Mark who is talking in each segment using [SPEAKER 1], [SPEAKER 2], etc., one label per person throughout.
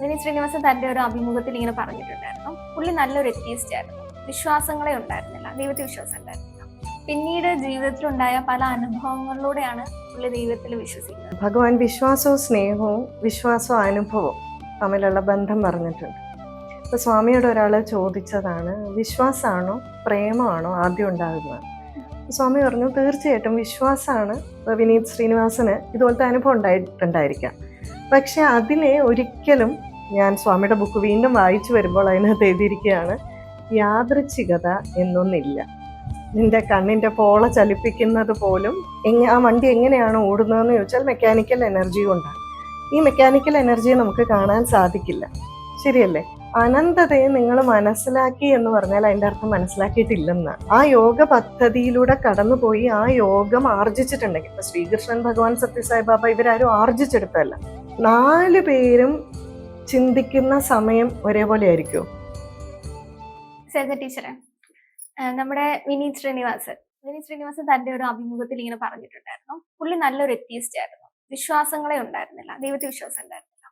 [SPEAKER 1] വിനീത് ശ്രീനിവാസൻ തന്റെ ഒരു അഭിമുഖത്തിൽ ഇങ്ങനെ പറഞ്ഞിട്ടുണ്ടായിരുന്നു. പുള്ളി നല്ലൊരു എത്തിയിസ്റ്റ് ആയിരുന്നു. വിശ്വാസങ്ങളെ ഉണ്ടായിരുന്നില്ല, ദൈവത്തിൽ വിശ്വാസം ഉണ്ടായിരുന്നില്ല. പിന്നീട് ജീവിതത്തിലുണ്ടായ പല അനുഭവങ്ങളിലൂടെയാണ് പുള്ളി ദൈവത്തിൽ വിശ്വസിക്കുന്നത്.
[SPEAKER 2] ഭഗവാൻ വിശ്വാസവും സ്നേഹവും വിശ്വാസവും അനുഭവവും തമ്മിലുള്ള ബന്ധം പറഞ്ഞിട്ടുണ്ട്. ഇപ്പൊ സ്വാമിയോട് ഒരാൾ ചോദിച്ചതാണ്, വിശ്വാസമാണോ പ്രേമമാണോ ആദ്യം ഉണ്ടാകുന്നത്? സ്വാമി പറഞ്ഞു, തീർച്ചയായിട്ടും വിശ്വാസമാണ്. വിനീത് ശ്രീനിവാസന് ഇതുപോലത്തെ അനുഭവം ഉണ്ടായിട്ടുണ്ടായിരിക്കാം. പക്ഷെ അതിനെ ഒരിക്കലും, ഞാൻ സ്വാമിയുടെ ബുക്ക് വീണ്ടും വായിച്ചു വരുമ്പോൾ അതിനകത്ത് എഴുതിയിരിക്കുകയാണ്, യാദൃച്ഛികത എന്നൊന്നില്ല. നിന്റെ കണ്ണിന്റെ പോള ചലിപ്പിക്കുന്നത് പോലും ആ വണ്ടി എങ്ങനെയാണ് ഓടുന്നതെന്ന് ചോദിച്ചാൽ മെക്കാനിക്കൽ എനർജി കൊണ്ടാണ്. ഈ മെക്കാനിക്കൽ എനർജിയെ നമുക്ക് കാണാൻ സാധിക്കില്ല, ശരിയല്ലേ? അനന്തതയെ നിങ്ങൾ മനസ്സിലാക്കി എന്ന് പറഞ്ഞാൽ അതിൻ്റെ അർത്ഥം മനസ്സിലാക്കിയിട്ടില്ലെന്ന്. ആ യോഗ പദ്ധതിയിലൂടെ കടന്നുപോയി ആ യോഗം ആർജിച്ചിട്ടുണ്ടെങ്കിൽ, ഇപ്പൊ ശ്രീകൃഷ്ണൻ, ഭഗവാൻ സത്യസായി ബാബ, ഇവരാരും ആർജിച്ചെടുത്തല്ല. 4 പേരും ചിന്തിക്കുന്ന സമയം ഒരേപോലെ ആയിരിക്കുമോ?
[SPEAKER 1] സരിത ടീച്ചറെ, നമ്മുടെ വിനീത് ശ്രീനിവാസൻ തന്റെ ഒരു അഭിമുഖത്തിൽ ഇങ്ങനെ പറഞ്ഞിട്ടുണ്ടായിരുന്നു. പുള്ളി നല്ലൊരു എത്തിയിസ്റ്റ് ആയിരുന്നു. വിശ്വാസങ്ങളെ ഉണ്ടായിരുന്നില്ല, ദൈവത്തിൽ വിശ്വാസം ഉണ്ടായിരുന്നില്ല.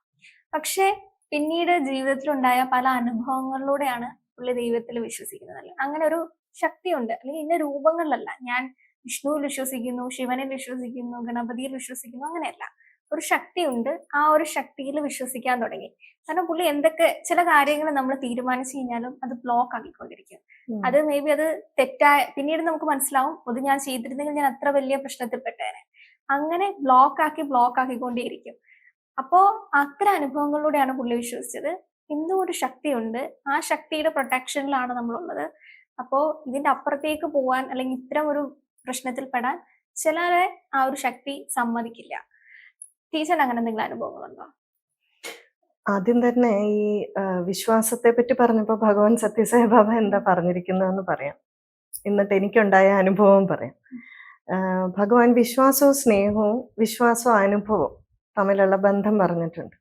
[SPEAKER 1] പക്ഷേ പിന്നീട് ജീവിതത്തിലുണ്ടായ പല അനുഭവങ്ങളിലൂടെയാണ് പുള്ളി ദൈവത്തിൽ വിശ്വസിക്കുന്നത്. അങ്ങനെ ഒരു ശക്തിയുണ്ട്, അല്ലെങ്കിൽ ഇന്ന രൂപങ്ങളിലല്ല. ഞാൻ വിഷ്ണുവിൽ വിശ്വസിക്കുന്നു, ശിവനിൽ വിശ്വസിക്കുന്നു, ഗണപതിയിൽ വിശ്വസിക്കുന്നു, അങ്ങനെയല്ല. ഒരു ശക്തിയുണ്ട്, ആ ഒരു ശക്തിയിൽ വിശ്വസിക്കാൻ തുടങ്ങി. കാരണം പുള്ളി ചില കാര്യങ്ങൾ നമ്മൾ തീരുമാനിച്ചു കഴിഞ്ഞാലും അത് ബ്ലോക്ക് ആക്കിക്കൊണ്ടിരിക്കും. അത് മേ ബി അത് തെറ്റായ, പിന്നീട് നമുക്ക് മനസ്സിലാവും, അത് ഞാൻ ചെയ്തിരുന്നെങ്കിൽ ഞാൻ അത്ര വലിയ പ്രശ്നത്തിൽപ്പെട്ടേനെ. അങ്ങനെ ബ്ലോക്ക് ആക്കിക്കൊണ്ടേയിരിക്കും. അപ്പോ അത്തരം അനുഭവങ്ങളിലൂടെയാണ് പുള്ളി വിശ്വസിച്ചത്, എന്തോ ഒരു ശക്തിയുണ്ട്, ആ ശക്തിയുടെ പ്രൊട്ടക്ഷനിലാണ് നമ്മളുള്ളത്. അപ്പോ ഇതിന്റെ അപ്പുറത്തേക്ക് പോവാൻ, അല്ലെങ്കിൽ ഇത്തരം ഒരു പ്രശ്നത്തിൽ പെടാൻ ചിലരെ ആ ഒരു ശക്തി സമ്മതിക്കില്ല. ടീച്ചറിന് അങ്ങനെ എന്തെങ്കിലും അനുഭവങ്ങളുണ്ടോ?
[SPEAKER 2] ആദ്യം തന്നെ ഈ വിശ്വാസത്തെ പറ്റി പറഞ്ഞപ്പോൾ ഭഗവാൻ സത്യസായി ബാബ എന്താ പറഞ്ഞിരിക്കുന്നതെന്ന് പറയാം, എന്നിട്ട് എനിക്കുണ്ടായ അനുഭവം പറയാം. ഭഗവാൻ വിശ്വാസവും സ്നേഹവും വിശ്വാസവും അനുഭവവും തമ്മിലുള്ള ബന്ധം പറഞ്ഞിട്ടുണ്ട്.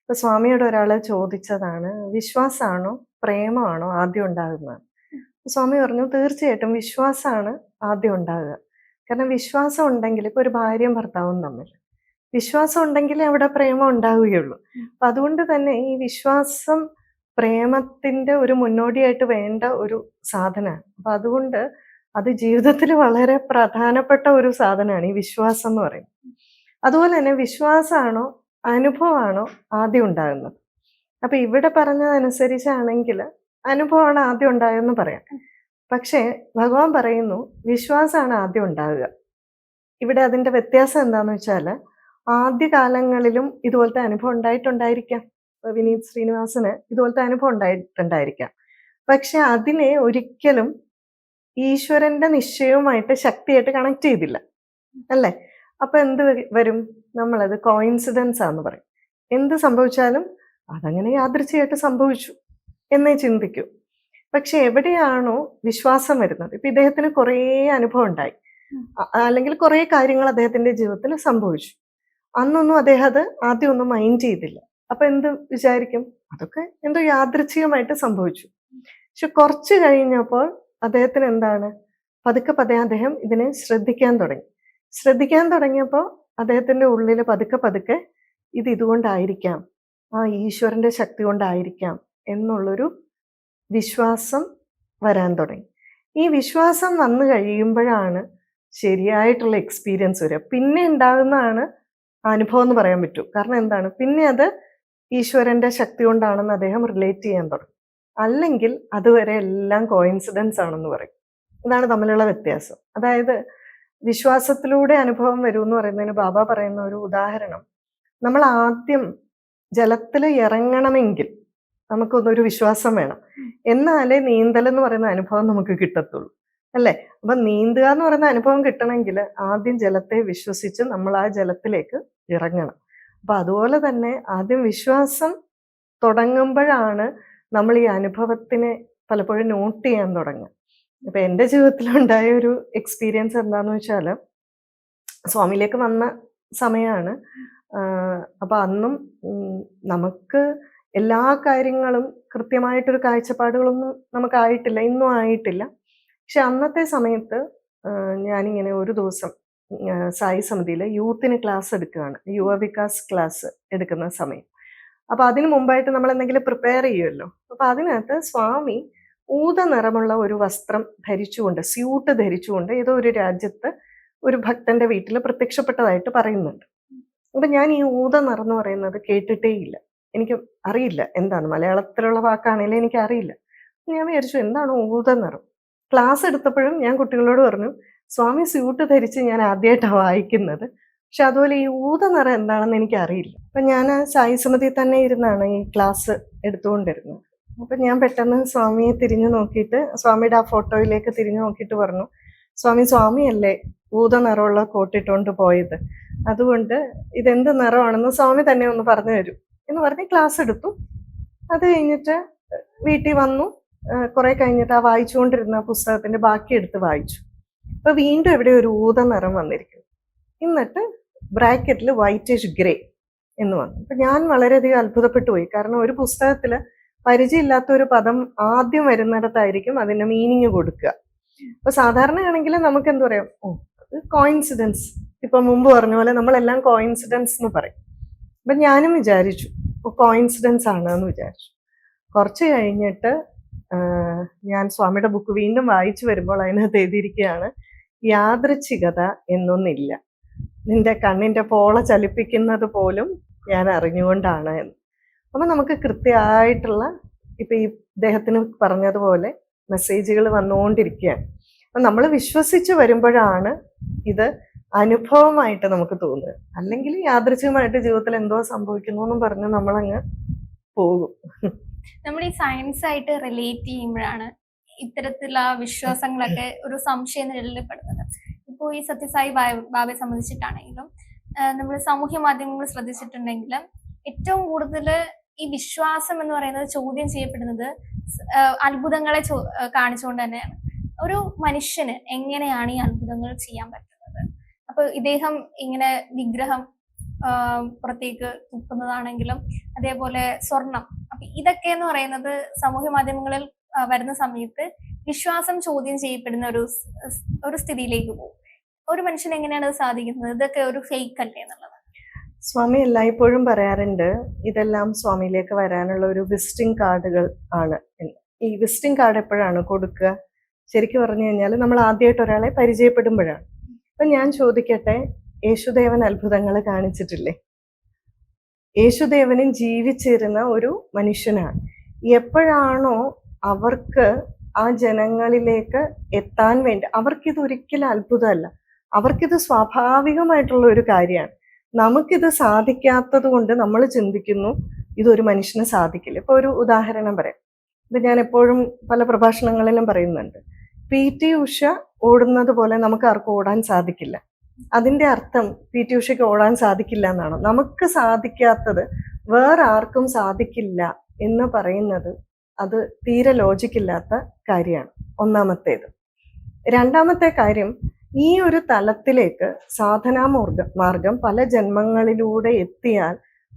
[SPEAKER 2] ഇപ്പൊ സ്വാമിയോട് ഒരാൾ ചോദിച്ചതാണ്, വിശ്വാസമാണോ പ്രേമമാണോ ആദ്യം ഉണ്ടാകുന്നത്? സ്വാമി പറഞ്ഞു, തീർച്ചയായിട്ടും വിശ്വാസമാണ് ആദ്യം ഉണ്ടാകുക. കാരണം വിശ്വാസം ഉണ്ടെങ്കിൽ, ഇപ്പൊ ഒരു ഭാര്യയും ഭർത്താവും തമ്മിൽ വിശ്വാസം ഉണ്ടെങ്കിലേ അവിടെ പ്രേമം ഉണ്ടാവുകയുള്ളൂ. അപ്പൊ അതുകൊണ്ട് തന്നെ ഈ വിശ്വാസം പ്രേമത്തിന്റെ ഒരു മുന്നോടിയായിട്ട് വേണ്ട ഒരു സാധനമാണ്. അപ്പൊ അതുകൊണ്ട് അത് ജീവിതത്തിൽ വളരെ പ്രധാനപ്പെട്ട ഒരു സാധനമാണ് ഈ വിശ്വാസം എന്ന് പറയുന്നത്. അതുപോലെ തന്നെ വിശ്വാസമാണോ അനുഭവമാണോ ആദ്യം ഉണ്ടാകുന്നത്? അപ്പൊ ഇവിടെ പറഞ്ഞതനുസരിച്ചാണെങ്കിൽ അനുഭവമാണ് ആദ്യം ഉണ്ടായതെന്ന് പറയാം. പക്ഷേ ഭഗവാൻ പറയുന്നു വിശ്വാസമാണ് ആദ്യം ഉണ്ടാകുക. ഇവിടെ അതിന്റെ വ്യത്യാസം എന്താന്ന് വെച്ചാൽ, ആദ്യകാലങ്ങളിലും ഇതുപോലത്തെ അനുഭവം ഉണ്ടായിട്ടുണ്ടായിരിക്കാം. വിനീത് ശ്രീനിവാസന് ഇതുപോലത്തെ അനുഭവം ഉണ്ടായിട്ടുണ്ടായിരിക്കാം. പക്ഷെ അതിനെ ഒരിക്കലും ഈശ്വരന്റെ നിശ്ചയവുമായിട്ട് ശക്തിയായിട്ട് കണക്ട് ചെയ്തില്ല, അല്ലേ? അപ്പൊ എന്ത് വരും? നമ്മളത് കോയിൻസിഡൻസ് ആന്ന് പറയും. എന്ത് സംഭവിച്ചാലും അതങ്ങനെ യാദൃച്ഛികമായിട്ട് സംഭവിച്ചു എന്നേ ചിന്തിക്കൂ. പക്ഷെ എവിടെയാണോ വിശ്വാസം വരുന്നത്, ഇപ്പൊ ഇദ്ദേഹത്തിന് കുറേ അനുഭവം ഉണ്ടായി, അല്ലെങ്കിൽ കുറേ കാര്യങ്ങൾ അദ്ദേഹത്തിന്റെ ജീവിതത്തിൽ സംഭവിച്ചു. അന്നൊന്നും അദ്ദേഹം അത് ആദ്യം ഒന്നും മൈൻഡ് ചെയ്തില്ല. അപ്പൊ എന്ത് വിചാരിക്കും? അതൊക്കെ എന്തോ യാദൃച്ഛികമായിട്ട് സംഭവിച്ചു. പക്ഷെ കുറച്ച് കഴിഞ്ഞപ്പോൾ അദ്ദേഹത്തിന് എന്താണ്, പതുക്കെ അദ്ദേഹം ഇതിനെ ശ്രദ്ധിക്കാൻ തുടങ്ങിയപ്പോൾ അദ്ദേഹത്തിന്റെ ഉള്ളിൽ പതുക്കെ ഇത് ഇതുകൊണ്ടായിരിക്കാം, ആ ഈശ്വരന്റെ ശക്തി കൊണ്ടായിരിക്കാം എന്നുള്ളൊരു വിശ്വാസം വരാൻ തുടങ്ങി. ഈ വിശ്വാസം വന്നു കഴിയുമ്പോഴാണ് ശരിയായിട്ടുള്ള എക്സ്പീരിയൻസ് വരിക. പിന്നെ ഉണ്ടാകുന്നതാണ് അനുഭവം എന്ന് പറയാൻ പറ്റൂ. കാരണം എന്താണ്, പിന്നെ അത് ഈശ്വരന്റെ ശക്തി കൊണ്ടാണെന്ന് അദ്ദേഹം റിലേറ്റ് ചെയ്യാൻ തുടങ്ങും. അല്ലെങ്കിൽ അതുവരെ എല്ലാം കോയിൻസിഡൻസ് ആണെന്ന് പറയും. ഇതാണ് തമ്മിലുള്ള വ്യത്യാസം. അതായത് വിശ്വാസത്തിലൂടെ അനുഭവം വരും എന്ന് പറയുന്നതിന് ബാബ പറയുന്ന ഒരു ഉദാഹരണം, നമ്മൾ ആദ്യം ജലത്തിൽ ഇറങ്ങണമെങ്കിൽ നമുക്കൊന്നൊരു വിശ്വാസം വേണം, എന്നാലേ നീന്തൽ എന്ന് പറയുന്ന അനുഭവം നമുക്ക് കിട്ടത്തുള്ളൂ, അല്ലേ? അപ്പൊ നീന്തുക എന്ന് പറയുന്ന അനുഭവം കിട്ടണമെങ്കിൽ ആദ്യം ജലത്തെ വിശ്വസിച്ച് നമ്മൾ ആ ജലത്തിലേക്ക് ഇറങ്ങണം. അപ്പൊ അതുപോലെ തന്നെ ആദ്യം വിശ്വാസം തുടങ്ങുമ്പോഴാണ് നമ്മൾ ഈ അനുഭവത്തിനെ പലപ്പോഴും നോട്ട് ചെയ്യാൻ തുടങ്ങുക. അപ്പൊ എൻ്റെ ജീവിതത്തിലുണ്ടായ ഒരു എക്സ്പീരിയൻസ് എന്താന്ന് വെച്ചാൽ, സ്വാമിയിലേക്ക് വന്ന സമയമാണ്. അപ്പൊ അന്നും നമുക്ക് എല്ലാ കാര്യങ്ങളും കൃത്യമായിട്ടൊരു കാഴ്ചപ്പാടുകളൊന്നും നമുക്കായിട്ടില്ല, ഇന്നും ആയിട്ടില്ല. പക്ഷെ അന്നത്തെ സമയത്ത് ഞാനിങ്ങനെ ഒരു ദിവസം സായി സമിതിയിൽ യൂത്തിന് ക്ലാസ് എടുക്കുകയാണ്, യുവ വികാസ് ക്ലാസ് എടുക്കുന്ന സമയം. അപ്പൊ അതിന് മുമ്പായിട്ട് നമ്മൾ എന്തെങ്കിലും പ്രിപ്പയർ ചെയ്യുമല്ലോ. അപ്പൊ അതിനകത്ത് സ്വാമി ഊത നിറമുള്ള ഒരു വസ്ത്രം ധരിച്ചുകൊണ്ട്, സ്യൂട്ട് ധരിച്ചുകൊണ്ട് ഏതോ ഒരു രാജ്യത്ത് ഒരു ഭക്തന്റെ വീട്ടിൽ പ്രത്യക്ഷപ്പെട്ടതായിട്ട് പറയുന്നുണ്ട്. അപ്പൊ ഞാൻ ഈ ഊത നിറം എന്ന് പറയുന്നത് കേട്ടിട്ടേ ഇല്ല, എനിക്ക് അറിയില്ല എന്താണ്, മലയാളത്തിലുള്ള വാക്കാണെങ്കിലും എനിക്ക് അറിയില്ല. ഞാൻ വിചാരിച്ചു എന്താണ് ഊത നിറം. ക്ലാസ് എടുത്തപ്പോഴും ഞാൻ കുട്ടികളോട് പറഞ്ഞു, സ്വാമി സ്യൂട്ട് ധരിച്ച് ഞാൻ ആദ്യമായിട്ടാണ് വായിക്കുന്നത്, പക്ഷെ അതുപോലെ ഈ ഊത നിറം എന്താണെന്ന് എനിക്ക് അറിയില്ല. അപ്പൊ ഞാൻ സായി സമിതിയിൽ തന്നെ ഇരുന്നാണ് ഈ ക്ലാസ് എടുത്തുകൊണ്ടിരുന്നത്. അപ്പൊ ഞാൻ പെട്ടെന്ന് സ്വാമിയെ തിരിഞ്ഞു നോക്കിയിട്ട്, സ്വാമിയുടെ ആ ഫോട്ടോയിലേക്ക് തിരിഞ്ഞു നോക്കിയിട്ട് പറഞ്ഞു, സ്വാമിയല്ലേ ഊത നിറമുള്ള കോട്ടിട്ടുകൊണ്ട് പോയത്, അതുകൊണ്ട് ഇതെന്ത് നിറമാണെന്ന് സ്വാമി തന്നെ ഒന്ന് പറഞ്ഞു തരും എന്ന് പറഞ്ഞ് ക്ലാസ് എടുത്തു. അത് കഴിഞ്ഞിട്ട് വീട്ടിൽ വന്നു. കുറെ കഴിഞ്ഞിട്ട് ആ വായിച്ചുകൊണ്ടിരുന്ന പുസ്തകത്തിന്റെ ബാക്കി എടുത്ത് വായിച്ചു. അപ്പൊ വീണ്ടും എവിടെ ഒരു ഊത നിറം വന്നിരിക്കുന്നു. എന്നിട്ട് ബ്രാക്കറ്റിൽ വൈറ്റിഷ് ഗ്രേ എന്ന് വന്നു. അപ്പൊ ഞാൻ വളരെയധികം അത്ഭുതപ്പെട്ടു പോയി. കാരണം ഒരു പുസ്തകത്തില് പരിചയമില്ലാത്ത ഒരു പദം ആദ്യം വരുന്നിടത്തായിരിക്കും അതിന്റെ മീനിങ് കൊടുക്കുക. അപ്പൊ സാധാരണയാണെങ്കിൽ നമുക്ക് എന്താ പറയാം, കോയിൻസിഡൻസ്, ഇപ്പൊ മുമ്പ് പറഞ്ഞ പോലെ നമ്മളെല്ലാം കോയിൻസിഡൻസ് എന്ന് പറയും. അപ്പൊ ഞാനും വിചാരിച്ചു കോയിൻസിഡൻസ് ആണ് എന്ന് വിചാരിച്ചു. കുറച്ച് കഴിഞ്ഞിട്ട് ഞാൻ സ്വാമിയുടെ ബുക്ക് വീണ്ടും വായിച്ചു വരുമ്പോൾ അതിനകത്ത് എഴുതിയിരിക്കുകയാണ്, യാദൃച്ഛികത എന്നൊന്നില്ല, നിന്റെ കണ്ണിന്റെ പോള ചലിപ്പിക്കുന്നത് പോലും ഞാൻ അറിഞ്ഞുകൊണ്ടാണ് എന്ന്. അപ്പൊ നമുക്ക് കൃത്യമായിട്ടുള്ള ഇപ്പൊ ഈ ഇദ്ദേഹത്തിന് പറഞ്ഞതുപോലെ മെസ്സേജുകൾ വന്നുകൊണ്ടിരിക്കുകയാണ്. അപ്പൊ നമ്മൾ വിശ്വസിച്ച് വരുമ്പോഴാണ് ഇത് അനുഭവമായിട്ട് നമുക്ക് തോന്നുക. അല്ലെങ്കിൽ യാദൃച്ഛികമായിട്ട് ജീവിതത്തിൽ എന്തോ സംഭവിക്കുന്നു എന്നും പറഞ്ഞ് നമ്മളങ്ങ് പോകും.
[SPEAKER 1] നമ്മൾ ഈ സയൻസ് ആയിട്ട് റിലേറ്റ് ചെയ്യുമ്പോഴാണ് ഇത്തരത്തിലുള്ള വിശ്വാസങ്ങളൊക്കെ ഒരു സംശയ നിഴലിൽപ്പെടുന്നത്. ഇപ്പോൾ ഈ സത്യസായി ബാബയെ സംബന്ധിച്ചിട്ടാണെങ്കിലും നമ്മൾ സാമൂഹ്യ മാധ്യമങ്ങൾ ശ്രദ്ധിച്ചിട്ടുണ്ടെങ്കിലും ഏറ്റവും കൂടുതൽ ഈ വിശ്വാസം എന്ന് പറയുന്നത് ചോദ്യം ചെയ്യപ്പെടുന്നത് അത്ഭുതങ്ങളെ കാണിച്ചുകൊണ്ട് തന്നെയാണ്. ഒരു മനുഷ്യന് എങ്ങനെയാണ് ഈ അത്ഭുതങ്ങൾ ചെയ്യാൻ പറ്റുന്നത്? അപ്പൊ ഇദ്ദേഹം ഇങ്ങനെ വിഗ്രഹം പുറത്തേക്ക് തുപ്പുന്നതാണെങ്കിലും അതേപോലെ സ്വർണം, അപ്പൊ ഇതൊക്കെ എന്ന് പറയുന്നത് സാമൂഹ്യ മാധ്യമങ്ങളിൽ വരുന്ന സമയത്ത് വിശ്വാസം ചോദ്യം ചെയ്യപ്പെടുന്ന ഒരു സ്ഥിതിയിലേക്ക് പോകും. ഒരു മനുഷ്യൻ എങ്ങനെയാണ് അത് സാധിക്കുന്നത്? ഇതൊക്കെ ഒരു ഫേക്ക് അല്ലേ എന്നുള്ളത്.
[SPEAKER 2] സ്വാമി എല്ലായ്പ്പോഴും പറയാറുണ്ട്, ഇതെല്ലാം സ്വാമിയിലേക്ക് വരാനുള്ള ഒരു വിസിറ്റിംഗ് കാർഡുകൾ ആണ്. ഈ വിസിറ്റിംഗ് കാർഡ് എപ്പോഴാണ് കൊടുക്കുക? ശരിക്കും പറഞ്ഞു കഴിഞ്ഞാൽ നമ്മൾ ആദ്യമായിട്ട് ഒരാളെ പരിചയപ്പെടുമ്പോഴാണ്. അപ്പൊ ഞാൻ ചോദിക്കട്ടെ, യേശുദേവൻ അത്ഭുതങ്ങൾ കാണിച്ചിട്ടില്ലേ? യേശുദേവനും ജീവിച്ചിരുന്ന ഒരു മനുഷ്യനാണ്. എപ്പോഴാണോ അവർക്ക് ആ ജനങ്ങളിലേക്ക് എത്താൻ വേണ്ടി, അവർക്കിത് ഒരിക്കലും അത്ഭുതമല്ല, അവർക്കിത് സ്വാഭാവികമായിട്ടുള്ള ഒരു കാര്യമാണ്. നമുക്കിത് സാധിക്കാത്തത് കൊണ്ട് നമ്മൾ ചിന്തിക്കുന്നു ഇതൊരു മനുഷ്യന് സാധിക്കില്ല. ഇപ്പൊ ഒരു ഉദാഹരണം പറയാം. ഇത് ഞാൻ എപ്പോഴും പല പ്രഭാഷണങ്ങളിലും പറയുന്നുണ്ട്. PT ഉഷ ഓടുന്നത് പോലെ നമുക്ക് ആർക്കും ഓടാൻ സാധിക്കില്ല. അതിന്റെ അർത്ഥം PT ഉഷയ്ക്ക് ഓടാൻ സാധിക്കില്ല എന്നാണോ? നമുക്ക് സാധിക്കാത്തത് വേറെ ആർക്കും സാധിക്കില്ല എന്ന് പറയുന്നത് അത് തീരെ ലോജിക്കില്ലാത്ത കാര്യമാണ്. ഒന്നാമത്തേത്. രണ്ടാമത്തെ കാര്യം, ഈ ഒരു തലത്തിലേക്ക് സാധനാ മാർഗം പല ജന്മങ്ങളിലൂടെ എത്തിയാൽ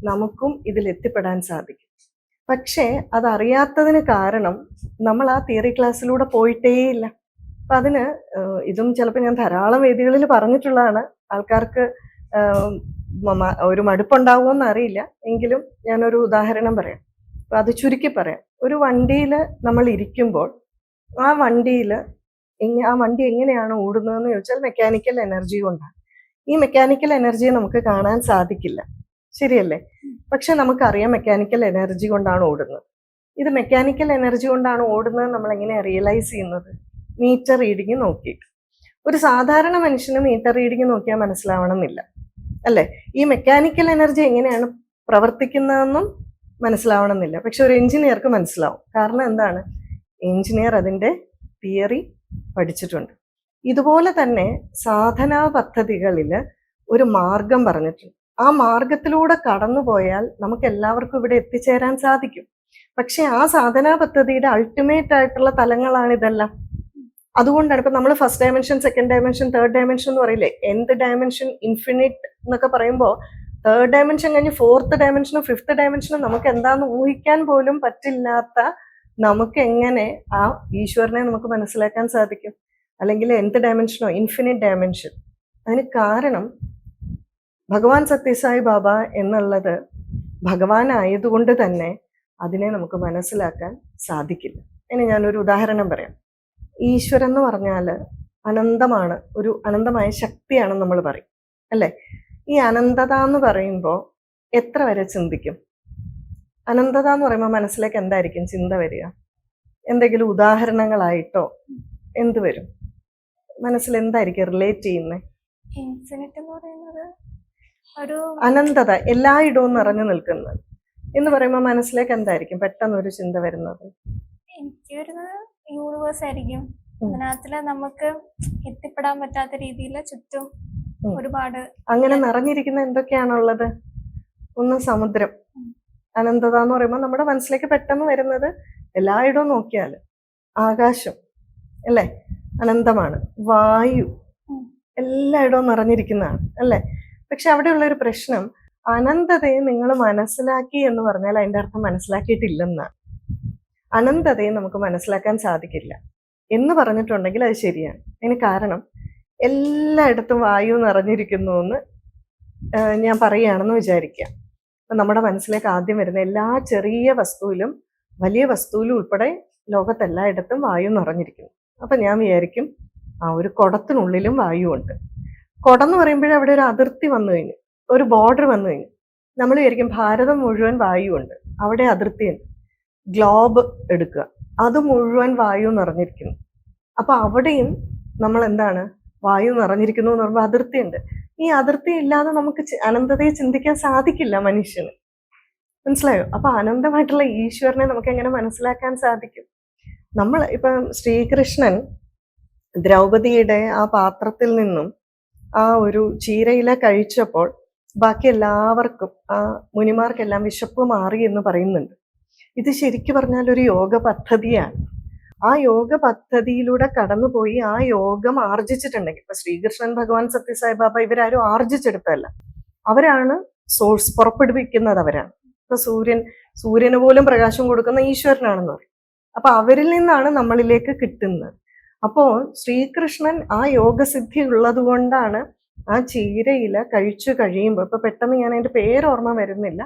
[SPEAKER 2] നമുക്കും ഇതിൽ എത്തിപ്പെടാൻ സാധിക്കും. പക്ഷേ അതറിയാത്തതിന് കാരണം നമ്മൾ ആ തിയറി ക്ലാസ്സിലൂടെ പോയിട്ടേയില്ല. അപ്പൊ അതിന് ഇതും ചിലപ്പോൾ ഞാൻ ധാരാളം വേദികളിൽ പറഞ്ഞിട്ടുള്ളതാണ്. ആൾക്കാർക്ക് ഒരു മടുപ്പുണ്ടാവുമെന്ന് അറിയില്ല, എങ്കിലും ഞാനൊരു ഉദാഹരണം പറയാം. അപ്പൊ അത് ചുരുക്കി പറയാം. ഒരു വണ്ടിയിൽ നമ്മൾ ഇരിക്കുമ്പോൾ ആ വണ്ടി എങ്ങനെയാണ് ഓടുന്നതെന്ന് ചോദിച്ചാൽ മെക്കാനിക്കൽ എനർജി കൊണ്ടാണ്. ഈ മെക്കാനിക്കൽ എനർജിയെ നമുക്ക് കാണാൻ സാധിക്കില്ല, ശരിയല്ലേ? പക്ഷെ നമുക്കറിയാം മെക്കാനിക്കൽ എനർജി കൊണ്ടാണ് ഓടുന്നത്. ഇത് മെക്കാനിക്കൽ എനർജി കൊണ്ടാണ് ഓടുന്നത് നമ്മൾ എങ്ങനെയാണ് റിയലൈസ് ചെയ്യുന്നത്? മീറ്റർ റീഡിങ് നോക്കിയിട്ട്. ഒരു സാധാരണ മനുഷ്യന് മീറ്റർ റീഡിങ് നോക്കിയാൽ മനസ്സിലാവണമെന്നില്ല, അല്ലേ? ഈ മെക്കാനിക്കൽ എനർജി എങ്ങനെയാണ് പ്രവർത്തിക്കുന്നതെന്നും മനസ്സിലാവണമെന്നില്ല. പക്ഷെ ഒരു എഞ്ചിനീയർക്ക് മനസ്സിലാവും. കാരണം എന്താണ്? എഞ്ചിനീയർ അതിൻ്റെ തിയറി പഠിച്ചിട്ടുണ്ട്. ഇതുപോലെ തന്നെ സാധനാ പദ്ധതികളിൽ ഒരു മാർഗം പറഞ്ഞിട്ടുണ്ട്. ആ മാർഗത്തിലൂടെ കടന്നു പോയാൽ നമുക്ക് എല്ലാവർക്കും ഇവിടെ എത്തിച്ചേരാൻ സാധിക്കും. പക്ഷെ ആ സാധനാ പദ്ധതിയുടെ അൾട്ടിമേറ്റ് ആയിട്ടുള്ള തലങ്ങളാണ് ഇതെല്ലാം. അതുകൊണ്ടാണ് ഇപ്പൊ നമ്മൾ first dimension, second dimension, third dimension എന്ന് പറയില്ലേ? nth ഡയമെൻഷൻ, ഇൻഫിനിറ്റ് എന്നൊക്കെ പറയുമ്പോൾ തേർഡ് ഡയമെൻഷൻ കഴിഞ്ഞ് ഫോർത്ത് ഡയമെൻഷനും ഫിഫ്ത്ത് ഡയമെൻഷനും നമുക്ക് എന്താന്ന് ഊഹിക്കാൻ പോലും പറ്റില്ലാത്ത നമുക്ക് എങ്ങനെ ആ ഈശ്വരനെ നമുക്ക് മനസ്സിലാക്കാൻ സാധിക്കും? അല്ലെങ്കിൽ nth ഡയമെൻഷനോ ഇൻഫിനിറ്റ് ഡയമെൻഷൻ? അതിന് കാരണം ഭഗവാൻ സത്യസായി ബാബ എന്നുള്ളത് ഭഗവാനായതുകൊണ്ട് തന്നെ അതിനെ നമുക്ക് മനസ്സിലാക്കാൻ സാധിക്കില്ല. ഇനി ഞാനൊരു ഉദാഹരണം പറയാം. ഈശ്വരൻ എന്ന് പറഞ്ഞാൽ അനന്തമാണ്, ഒരു അനന്തമായ ശക്തിയാണെന്ന് നമ്മൾ പറയും അല്ലേ? ഈ അനന്തത എന്ന് പറയുമ്പോൾ എത്ര വരെ ചിന്തിക്കും? അനന്തത എന്ന് പറയുമ്പോൾ മനസ്സിലേക്ക് എന്തായിരിക്കും ചിന്ത വരിക? എന്തെങ്കിലും ഉദാഹരണങ്ങളായിട്ടോ എന്ത് വരും? മനസ്സിൽ എന്തായിരിക്കും റിലേറ്റ് ചെയ്യുന്നത്?
[SPEAKER 1] ഇൻഫിനിറ്റ് എന്ന് പറയുന്നത് ഒരു
[SPEAKER 2] അനന്തത, എല്ലായിടവും നിറഞ്ഞു നിൽക്കുന്നത് എന്ന് പറയുമ്പോൾ മനസ്സിലേക്ക് എന്തായിരിക്കും പെട്ടെന്നൊരു ചിന്ത വരുന്നത്?
[SPEAKER 1] എനിക്ക് വരുന്നത് യൂണിവേഴ്സ് ആയിരിക്കും. അതിനകത്തില് നമുക്ക് എത്തിപ്പെടാൻ പറ്റാത്ത രീതിയിൽ ചുറ്റും ഒരുപാട്
[SPEAKER 2] അങ്ങനെ നിറഞ്ഞിരിക്കുന്ന എന്തൊക്കെയാണുള്ളത്? ഒന്ന് സമുദ്രം. അനന്തത എന്ന് പറയുമ്പോൾ നമ്മുടെ മനസ്സിലേക്ക് പെട്ടെന്ന് വരുന്നത് എല്ലായിടവും നോക്കിയാൽ ആകാശം അല്ലേ, അനന്തമാണ്. വായു എല്ലായിടവും നിറഞ്ഞിരിക്കുന്നതാണ് അല്ലേ? പക്ഷെ അവിടെയുള്ളൊരു പ്രശ്നം, അനന്തതയെ നിങ്ങൾ മനസ്സിലാക്കി എന്ന് പറഞ്ഞാൽ അതിൻ്റെ അർത്ഥം മനസ്സിലാക്കിയിട്ടില്ലെന്നാണ്. അനന്തതയെ നമുക്ക് മനസ്സിലാക്കാൻ സാധിക്കില്ല എന്ന് പറഞ്ഞിട്ടുണ്ടെങ്കിൽ അത് ശരിയാണ്. അതിന് കാരണം എല്ലായിടത്തും വായു നിറഞ്ഞിരിക്കുന്നു എന്ന് ഞാൻ പറയുകയാണെന്ന് വിചാരിക്കാം. അപ്പം നമ്മുടെ മനസ്സിലേക്ക് ആദ്യം വരുന്ന എല്ലാ ചെറിയ വസ്തുവിലും വലിയ വസ്തുവിലും ഉൾപ്പെടെ ലോകത്തെല്ലായിടത്തും വായു നിറഞ്ഞിരിക്കുന്നു. അപ്പം ഞാൻ വിചാരിക്കും ഒരു കുടത്തിനുള്ളിലും വായു ഉണ്ട്. കുടം എന്ന് പറയുമ്പോഴേ അവിടെ ഒരു അതിർത്തി വന്നു കഴിഞ്ഞു, ഒരു ബോർഡർ വന്നു കഴിഞ്ഞു. നമ്മൾ വിചാരിക്കും ഭാരതം മുഴുവൻ വായു ഉണ്ട്, അവിടെ അതിർത്തിയുണ്ട്. ഗ്ലോബ് എടുക്കുക, അത് മുഴുവൻ വായു നിറഞ്ഞിരിക്കുന്നു. അപ്പൊ അവിടെയും നമ്മൾ എന്താണ്, വായു നിറഞ്ഞിരിക്കുന്നു എന്ന് പറയുമ്പോൾ അതിർത്തിയുണ്ട്. ഈ അതിർത്തി ഇല്ലാതെ നമുക്ക് അനന്തതയെ ചിന്തിക്കാൻ സാധിക്കില്ല മനുഷ്യന്. മനസ്സിലായോ? അപ്പൊ അനന്തമായിട്ടുള്ള ഈശ്വരനെ നമുക്ക് എങ്ങനെ മനസ്സിലാക്കാൻ സാധിക്കും? നമ്മൾ ഇപ്പം ശ്രീകൃഷ്ണൻ ദ്രൗപദിയുടെ ആ പാത്രത്തിൽ നിന്നും ആ ഒരു ചീരയില കഴിച്ചപ്പോൾ ബാക്കി എല്ലാവർക്കും, ആ മുനിമാർക്കെല്ലാം വിശപ്പ് മാറി എന്ന് പറയുന്നുണ്ട്. ഇത് ശരിക്കു പറഞ്ഞാൽ ഒരു യോഗ പദ്ധതിയാണ്. ആ യോഗ പദ്ധതിയിലൂടെ കടന്നുപോയി ആ യോഗം ആർജിച്ചിട്ടുണ്ടെങ്കിൽ, ഇപ്പൊ ശ്രീകൃഷ്ണൻ, ഭഗവാൻ സത്യസായി ബാബ ഇവരാരും ആർജിച്ചെടുത്തല്ല, അവരാണ് സോഴ്സ്, പുറപ്പെടുവിക്കുന്നത് അവരാണ്. ഇപ്പൊ സൂര്യന് പോലും പ്രകാശം കൊടുക്കുന്ന ഈശ്വരനാണെന്ന് പറയും. അപ്പൊ അവരിൽ നിന്നാണ് നമ്മളിലേക്ക് കിട്ടുന്നത്. അപ്പോൾ ശ്രീകൃഷ്ണൻ ആ യോഗസിദ്ധി ഉള്ളത് കൊണ്ടാണ് ആ ചീരയില കഴിച്ചു കഴിയുമ്പോൾ, ഇപ്പൊ പെട്ടെന്ന് ഞാൻ അതിന്റെ പേരോർമ്മ വരുന്നില്ല,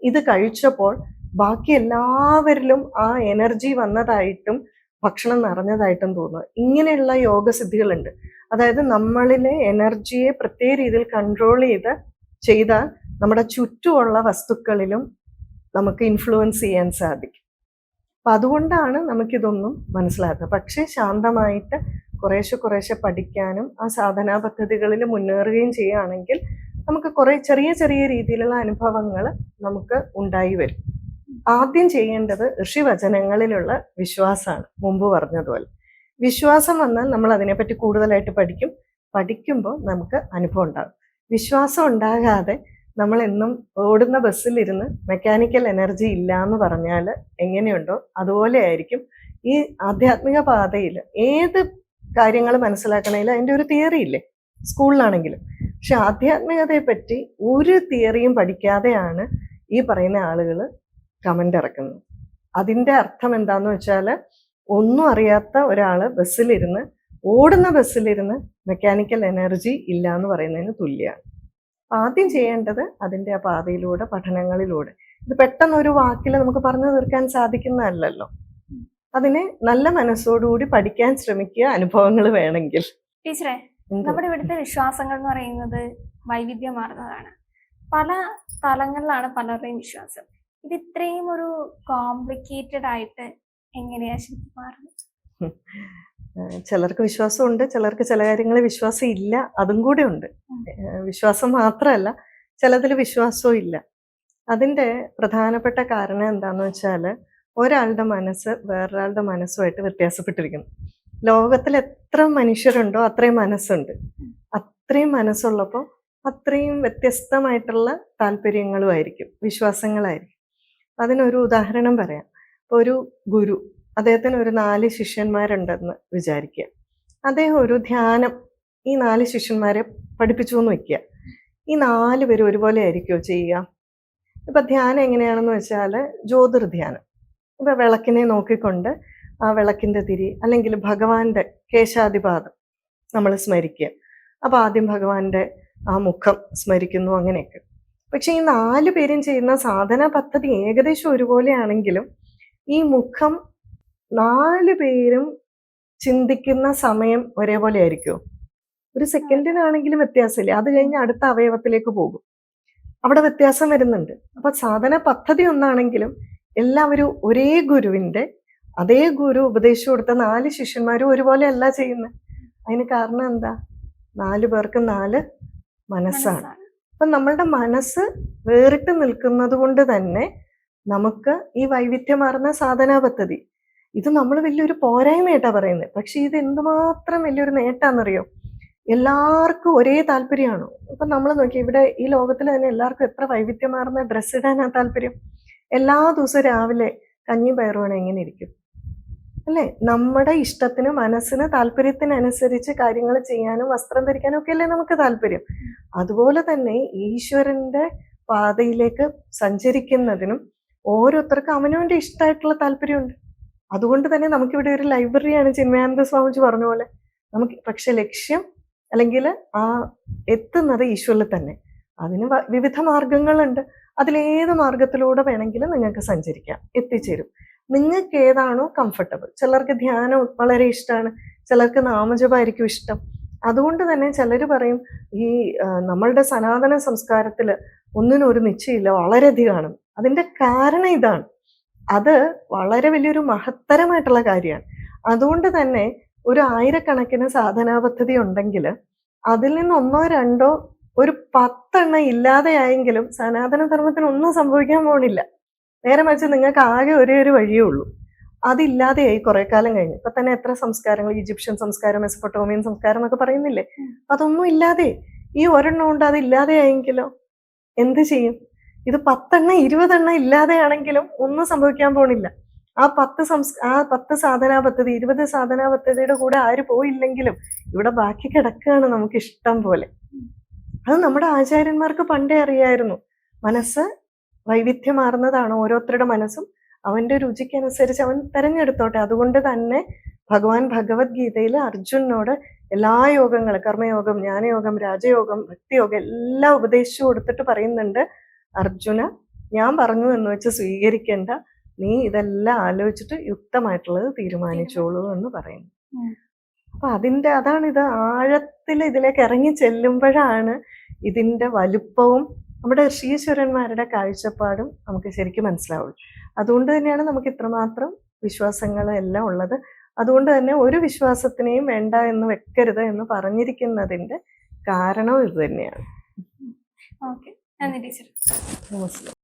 [SPEAKER 2] ഇത് കഴിച്ചപ്പോൾ ബാക്കി എല്ലാവരിലും ആ എനർജി വന്നതായിട്ടും ഭക്ഷണം നിറഞ്ഞതായിട്ടും തോന്നുക. ഇങ്ങനെയുള്ള യോഗസിദ്ധികളുണ്ട്. അതായത് നമ്മളിലെ എനർജിയെ പ്രത്യേക രീതിയിൽ കൺട്രോൾ ചെയ്താൽ നമ്മുടെ ചുറ്റുമുള്ള വസ്തുക്കളിലും നമുക്ക് ഇൻഫ്ലുവൻസ് ചെയ്യാൻ സാധിക്കും. അപ്പം അതുകൊണ്ടാണ് നമുക്കിതൊന്നും മനസ്സിലാക്കുന്നത്. പക്ഷേ ശാന്തമായിട്ട് കുറേശ്ശെ പഠിക്കാനും ആ സാധനാ പദ്ധതികളിൽ മുന്നേറുകയും ചെയ്യുകയാണെങ്കിൽ നമുക്ക് കുറേ ചെറിയ ചെറിയ രീതിയിലുള്ള അനുഭവങ്ങൾ നമുക്ക് ഉണ്ടായി വരും. ആദ്യം ചെയ്യേണ്ടത് ഋഷിവചനങ്ങളിലുള്ള വിശ്വാസമാണ്. മുമ്പ് പറഞ്ഞതുപോലെ വിശ്വാസം വന്നാൽ നമ്മൾ അതിനെപ്പറ്റി കൂടുതലായിട്ട് പഠിക്കുമ്പോൾ നമുക്ക് അനുഭവം ഉണ്ടാകും. വിശ്വാസം ഉണ്ടാകാതെ നമ്മൾ എന്നും ഓടുന്ന ബസ്സിലിരുന്ന് മെക്കാനിക്കൽ എനർജി ഇല്ല എന്ന് പറഞ്ഞാൽ എങ്ങനെയുണ്ടോ അതുപോലെ ആയിരിക്കും ഈ ആധ്യാത്മിക പാതയിൽ ഏത് കാര്യങ്ങൾ മനസ്സിലാക്കണമെങ്കിൽ അതിൻ്റെ ഒരു തിയറി ഇല്ലേ, സ്കൂളിലാണെങ്കിലും. പക്ഷെ ആധ്യാത്മികതയെ പറ്റി ഒരു തിയറിയും പഠിക്കാതെയാണ് ഈ പറയുന്ന ആളുകൾ കമൻ്റ് ഇറക്കുന്നത്. അതിൻ്റെ അർത്ഥം എന്താന്ന് വെച്ചാൽ, ഒന്നും അറിയാത്ത ഒരാൾ ഓടുന്ന ബസ്സിലിരുന്ന് മെക്കാനിക്കൽ എനർജി ഇല്ല എന്ന് പറയുന്നതിന് തുല്യമാണ്. ആദ്യം ചെയ്യേണ്ടത് അതിൻ്റെ ആ പാതയിലൂടെ, പഠനങ്ങളിലൂടെ. ഇത് പെട്ടെന്ന് ഒരു വാക്കിൽ നമുക്ക് പറഞ്ഞു തീർക്കാൻ സാധിക്കുന്നതല്ലല്ലോ. അതിനെ നല്ല മനസ്സോടുകൂടി പഠിക്കാൻ ശ്രമിക്കുക, അനുഭവങ്ങൾ വേണമെങ്കിൽ.
[SPEAKER 1] ടീച്ചറെ, നമ്മുടെ ഇവിടുത്തെ വിശ്വാസങ്ങൾ എന്ന് പറയുന്നത് വൈവിധ്യമാർന്നതാണ്. പല തലങ്ങളിലാണ് പലരുടെയും വിശ്വാസം. ഇത് ഇത്രയും ഒരു കോംപ്ലിക്കേറ്റഡ് ആയിട്ട് എങ്ങനെയാ ശരിക്കും മാറുന്നത്?
[SPEAKER 2] ചിലർക്ക് വിശ്വാസമുണ്ട്, ചിലർക്ക് ചില കാര്യങ്ങളിൽ വിശ്വാസം ഇല്ല, അതും കൂടെ ഉണ്ട്. വിശ്വാസം മാത്രമല്ല, ചിലതിൽ വിശ്വാസവും ഇല്ല. അതിൻ്റെ പ്രധാനപ്പെട്ട കാരണം എന്താണെന്ന് വെച്ചാൽ, ഒരാളുടെ മനസ്സ് വേറൊരാളുടെ മനസ്സുമായിട്ട് വ്യത്യാസപ്പെട്ടിരിക്കുന്നു. ലോകത്തിൽ എത്ര മനുഷ്യരുണ്ടോ അത്രയും മനസ്സുണ്ട്. അത്രയും മനസ്സുള്ളപ്പോൾ അത്രയും വ്യത്യസ്തമായിട്ടുള്ള താല്പര്യങ്ങളുമായിരിക്കും, വിശ്വാസങ്ങളായിരിക്കും. അതിനൊരു ഉദാഹരണം പറയാം. ഒരു ഗുരു, അദ്ദേഹത്തിന് ഒരു 4 ശിഷ്യന്മാരുണ്ടെന്ന് വിചാരിക്കുക. അദ്ദേഹം ഒരു ധ്യാനം ഈ 4 ശിഷ്യന്മാരെ പഠിപ്പിച്ചു എന്ന് വയ്ക്കുക. ഈ 4 പേരും ഒരുപോലെ ആയിരിക്കുമോ ചെയ്യുക? ഇപ്പം ധ്യാനം എങ്ങനെയാണെന്ന് വെച്ചാൽ, ജ്യോതിർധ്യാനം. ഇപ്പം വിളക്കിനെ നോക്കിക്കൊണ്ട് ആ വിളക്കിൻ്റെ തിരി അല്ലെങ്കിൽ ഭഗവാന്റെ കേശാദിപാദം നമ്മൾ സ്മരിക്കുക. അപ്പം ആദ്യം ഭഗവാന്റെ ആ മുഖം സ്മരിക്കുന്നു, അങ്ങനെയൊക്കെ. പക്ഷെ ഈ 4 പേരും ചെയ്യുന്ന സാധന പദ്ധതി ഏകദേശം ഒരുപോലെയാണെങ്കിലും ഈ മുഖം 4 പേരും ചിന്തിക്കുന്ന സമയം ഒരേപോലെ ആയിരിക്കുമോ? ഒരു സെക്കൻഡിനാണെങ്കിലും വ്യത്യാസമില്ല. അത് കഴിഞ്ഞ് അടുത്ത അവയവത്തിലേക്ക് പോകും. അവിടെ വ്യത്യാസം വരുന്നുണ്ട്. അപ്പൊ സാധന പദ്ധതി ഒന്നാണെങ്കിലും എല്ലാവരും ഒരേ ഗുരുവിന്റെ അതേ ഗുരു ഉപദേശിച്ചു കൊടുത്ത 4 ശിഷ്യന്മാരും ഒരുപോലെ അല്ല ചെയ്യുന്നത്. അതിന് കാരണം എന്താ? 4 പേർക്ക് 4 മനസ്സാണ്. അപ്പൊ നമ്മളുടെ മനസ്സ് വേറിട്ട് നിൽക്കുന്നത് കൊണ്ട് തന്നെ നമുക്ക് ഈ വൈവിധ്യമാർന്ന സാധനാ പദ്ധതി ഇത് നമ്മൾ വലിയൊരു പോരായ്മയായിട്ടാ പറയുന്നത്. പക്ഷെ ഇത് എന്തുമാത്രം വലിയൊരു നേട്ടാന്നറിയോ? എല്ലാവർക്കും ഒരേ താല്പര്യമാണോ? ഇപ്പൊ നമ്മൾ നോക്കി ഇവിടെ ഈ ലോകത്തിൽ തന്നെ എല്ലാവർക്കും എത്ര വൈവിധ്യമാർന്ന ഡ്രസ്സ് ഇടാനാ താല്പര്യം. എല്ലാ ദിവസവും രാവിലെ കഞ്ഞിയും പയറുമാണ് എങ്ങനെ ഇരിക്കും അല്ലെ? നമ്മുടെ ഇഷ്ടത്തിന് മനസ്സിന് താല്പര്യത്തിനനുസരിച്ച് കാര്യങ്ങൾ ചെയ്യാനും വസ്ത്രം ധരിക്കാനും ഒക്കെ അല്ലേ നമുക്ക് താല്പര്യം. അതുപോലെ തന്നെ ഈശ്വരന്റെ പാതയിലേക്ക് സഞ്ചരിക്കുന്നതിനും ഓരോരുത്തർക്കും അവനവന്റെ ഇഷ്ടമായിട്ടുള്ള താല്പര്യമുണ്ട്. അതുകൊണ്ട് തന്നെ നമുക്കിവിടെ ഒരു ലൈബ്രറിയാണ് ചിന്മയാനന്ദ സ്വാമിജി പറഞ്ഞ പോലെ. നമുക്ക് പക്ഷെ ലക്ഷ്യം അല്ലെങ്കിൽ ആ എത്തുന്നത് ഈശ്വരിൽ തന്നെ. അതിന് വിവിധ മാർഗങ്ങളുണ്ട്. അതിലേത് മാർഗത്തിലൂടെ വേണമെങ്കിലും നിങ്ങൾക്ക് സഞ്ചരിക്കാം, എത്തിച്ചേരും. നിങ്ങൾക്ക് ഏതാണോ കംഫർട്ടബിൾ. ചിലർക്ക് ധ്യാനം വളരെ ഇഷ്ടമാണ്, ചിലർക്ക് നാമജപമായിരിക്കും ഇഷ്ടം. അതുകൊണ്ട് തന്നെ ചിലർ പറയും ഈ നമ്മളുടെ സനാതന സംസ്കാരത്തിൽ ഒന്നിനും ഒരു നിശ്ചയമില്ല, വളരെയധികമാണ്. അതിന്റെ കാരണം ഇതാണ്. അത് വളരെ വലിയൊരു മഹത്തരമായിട്ടുള്ള കാര്യമാണ്. അതുകൊണ്ട് തന്നെ ഒരു 1000കണക്കിന് സാധനാ പദ്ധതി ഉണ്ടെങ്കിൽ അതിൽ നിന്ന് 1 2 ഒരു 10 ഇല്ലാതെയായെങ്കിലും സനാതന ധർമ്മത്തിന് ഒന്നും സംഭവിക്കാൻ പോണില്ല. നേരെ മറിച്ച് നിങ്ങൾക്ക് ആകെ ഒരേ ഒരു വഴിയേ ഉള്ളൂ. അതില്ലാതെയായി കുറെ കാലം കഴിഞ്ഞു. ഇപ്പൊ തന്നെ എത്ര സംസ്കാരങ്ങൾ, ഈജിപ്ഷ്യൻ സംസ്കാരം, മെസപ്പൊട്ടോമിയൻ സംസ്കാരം എന്നൊക്കെ പറയുന്നില്ലേ? അതൊന്നും ഇല്ലാതെ ഈ ഒരെണ്ണം കൊണ്ട് അത് ഇല്ലാതെയായെങ്കിലോ എന്ത് ചെയ്യും? ഇത് 10 20 ഇല്ലാതെയാണെങ്കിലും ഒന്നും സംഭവിക്കാൻ പോണില്ല. ആ 10 സാധനാ പദ്ധതി 20 സാധനാ പദ്ധതിയുടെ കൂടെ ആര് പോയില്ലെങ്കിലും ഇവിടെ ബാക്കി കിടക്കുകയാണ് നമുക്ക് ഇഷ്ടം പോലെ. അത് നമ്മുടെ ആചാര്യന്മാർക്ക് പണ്ടേ അറിയായിരുന്നു. മനസ്സ് വൈവിധ്യമാർന്നതാണ്. ഓരോരുത്തരുടെ മനസ്സും അവന്റെ രുചിക്കനുസരിച്ച് അവൻ തെരഞ്ഞെടുത്തോട്ടെ. അതുകൊണ്ട് തന്നെ ഭഗവാൻ ഭഗവത്ഗീതയിൽ അർജുനോട് എല്ലാ യോഗങ്ങൾ, കർമ്മയോഗം, ജ്ഞാനയോഗം, രാജയോഗം, ഭക്തിയോഗം എല്ലാം ഉപദേശിച്ചു കൊടുത്തിട്ട് പറയുന്നുണ്ട്, അർജുന ഞാൻ പറഞ്ഞു എന്ന് വെച്ച് സ്വീകരിക്കേണ്ട, നീ ഇതെല്ലാം ആലോചിച്ചിട്ട് യുക്തമായിട്ടുള്ളത് തീരുമാനിച്ചോളൂ എന്ന് പറയുന്നു. അപ്പൊ അതാണിത്. ആഴത്തിൽ ഇതിലേക്ക് ഇറങ്ങി ചെല്ലുമ്പോഴാണ് ഇതിന്റെ വലുപ്പവും നമ്മുടെ ഋഷീശ്വരന്മാരുടെ കാഴ്ചപ്പാടും നമുക്ക് ശരിക്കും മനസ്സിലാവുള്ളൂ. അതുകൊണ്ട് തന്നെയാണ് നമുക്ക് ഇത്രമാത്രം വിശ്വാസങ്ങളും എല്ലാം ഉള്ളത്. അതുകൊണ്ട് തന്നെ ഒരു വിശ്വാസത്തിനെയും വേണ്ട എന്ന് വെക്കരുത് എന്ന് പറഞ്ഞിരിക്കുന്നതിന്റെ കാരണം ഇത് തന്നെയാണ്.
[SPEAKER 1] ഓക്കെ, നന്ദി ടീച്ചർ.
[SPEAKER 2] നമസ്കാരം.